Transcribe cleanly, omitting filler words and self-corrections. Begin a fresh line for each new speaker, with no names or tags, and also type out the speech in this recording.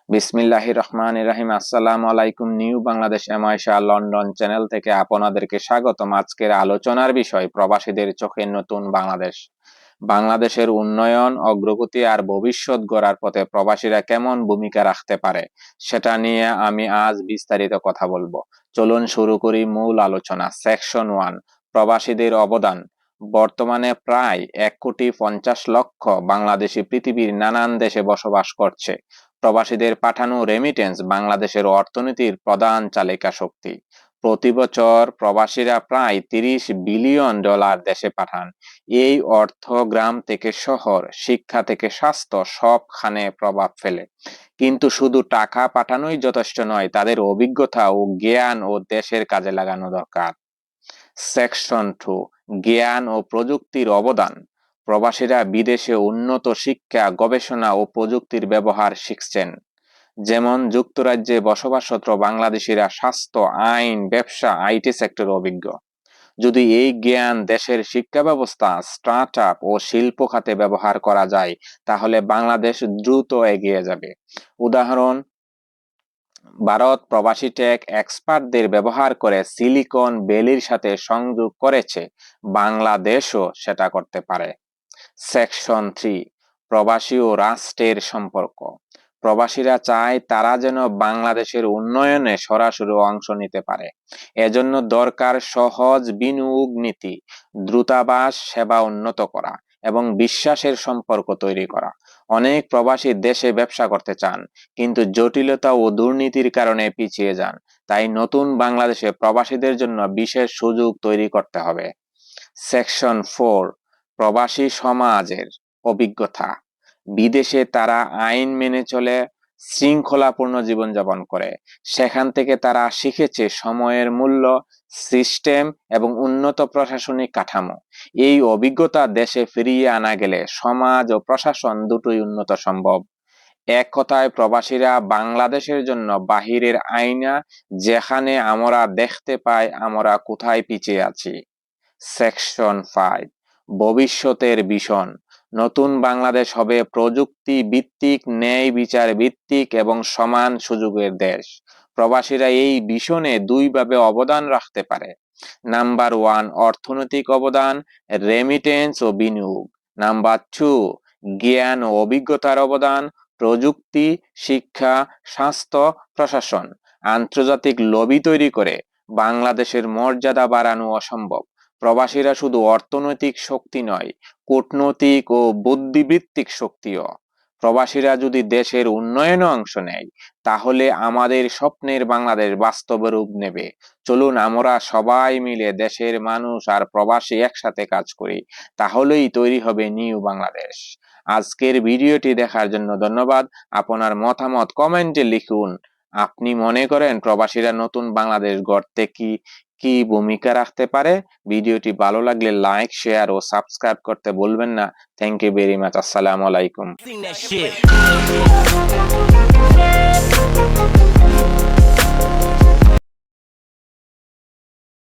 বিসমিল্লাহির রহমানির রহিম। আসসালামু আলাইকুম। নিউ বাংলাদেশ এমআইশা লন্ডন চ্যানেল থেকে আপনাদেরকে স্বাগতম। আজকের আলোচনার বিষয় প্রবাসীদের চোখে নতুন বাংলাদেশ। বাংলাদেশের উন্নয়ন, অগ্রগতি আর ভবিষ্যৎ গড়ার পথে প্রবাসীরা কেমন ভূমিকা রাখতে পারে সেটা নিয়ে আমি আজ বিস্তারিত কথা বলবো। চলুন শুরু করি মূল আলোচনা। সেকশন 1, প্রবাসীদের অবদান। বর্তমানে প্রায় 1,50,00,000 বাংলাদেশি পৃথিবীর নানান দেশে বসবাস করছে। প্রবাসীদের পাঠানো রেমিটেন্স বাংলাদেশের অর্থনীতির প্রধান চালিকা শক্তি। প্রতি বছর প্রবাসীরা প্রায় $30 বিলিয়ন দেশে পাঠান। এই অর্থ গ্রাম থেকে শহর, শিক্ষা থেকে স্বাস্থ্য সবখানে প্রভাব ফেলে। কিন্তু শুধু টাকা পাঠানোই যথেষ্ট নয়, তাদের অভিজ্ঞতা ও জ্ঞান ও দেশের কাজে লাগানো দরকার। সেকশন 2, জ্ঞান ও প্রযুক্তির অবদান। প্রবাসীরা বিদেশে উন্নত শিক্ষা, গবেষণা ও প্রযুক্তির ব্যবহার শিখছেন। যেমন যুক্তরাজ্যে বসবাসরত বাংলাদেশিরা স্বাস্থ্য, আইন, ব্যবসা, আইটি সেক্টরে অভিজ্ঞ। যদি এই জ্ঞান দেশের শিক্ষা ব্যবস্থা, স্টার্টআপ ও শিল্প খাতে ব্যবহার করা যায়, তাহলে বাংলাদেশ দ্রুত এগিয়ে যাবে। উদাহরণ, ভারত প্রবাসী টেক এক্সপার্টদের ব্যবহার করে সিলিকন ভ্যালির সাথে সংযোগ করেছে, বাংলাদেশও সেটা করতে পারে। সেকশন 3, প্রবাসী ও রাষ্ট্রের সম্পর্ক। প্রবাসীরা চায় তারা যেন বাংলাদেশের উন্নয়নে সরাসরি অংশ নিতে পারে। এজন্য দরকার সহজ বিনিয়োগ নীতি, দ্রুতাবাস সেবা উন্নত করা এবং বিশ্বাসের সম্পর্ক তৈরি করা। অনেক প্রবাসী দেশে ব্যবসা করতে চান, কিন্তু জটিলতা ও দুর্নীতির কারণে পিছিয়ে যান। তাই নতুন বাংলাদেশে প্রবাসীদের জন্য বিশেষ সুযোগ তৈরি করতে হবে। সেকশন 4, প্রবাসী সমাজের অভিজ্ঞতা। বিদেশে তারা আইন মেনে চলে, শৃঙ্খলাপূর্ণ জীবনযাপন করে। সেখান থেকে তারা শিখেছে সময়ের মূল্য, সিস্টেম এবং উন্নত প্রশাসনিক কাঠামো। এই অভিজ্ঞতা দেশে ফিরিয়ে আনা গেলে সমাজ ও প্রশাসন দুটোই উন্নত সম্ভব। এক কথায় প্রবাসীরা বাংলাদেশের জন্য বাহিরের আয়না, যেখানে আমরা দেখতে পাই আমরা কোথায় পিছিয়ে আছি। সেকশন 5, ভবিষ্যতের ভিশন। নতুন বাংলাদেশ হবে প্রযুক্তি ভিত্তিক, ন্যায় বিচার ভিত্তিক এবং সমান সুযোগের দেশ। প্রবাসীরা এই ভিশনে দুইভাবে অবদান রাখতে পারে। নাম্বার 1, অর্থনৈতিক অবদান, রেমিটেন্স ও বিনিয়োগ। নাম্বার 2, জ্ঞান ও অভিজ্ঞতার অবদান, প্রযুক্তি, শিক্ষা, স্বাস্থ্য, প্রশাসন। আন্তর্জাতিক লবি তৈরি করে বাংলাদেশের মর্যাদা বাড়ানো অসম্ভব। প্রবাসীরা শুধু অর্থনৈতিক শক্তি নয়, কূটনৈতিক ও বুদ্ধিবৃত্তিক শক্তিও। প্রবাসীরা যদি দেশের উন্নয়নে অংশ নেয়, তাহলে আমাদের স্বপ্নের বাংলাদেশ বাস্তবে রূপ নেবে। চলুন আমরা সবাই মিলে দেশের মানুষ আর প্রবাসী একসাথে কাজ করি, তাহলেই তৈরি হবে নিউ বাংলাদেশ। আজকের ভিডিওটি দেখার জন্য ধন্যবাদ। আপনার মতামত কমেন্টে লিখুন। আপনি মনে করেন প্রবাসীরা নতুন বাংলাদেশ গড়তে কি ভূমিকা রাখতে পারে? ভিডিওটি ভালো লাগলে লাইক, শেয়ার ও সাবস্ক্রাইব করতে ভুলবেন না। Thank you very much. আসসালামু আলাইকুম।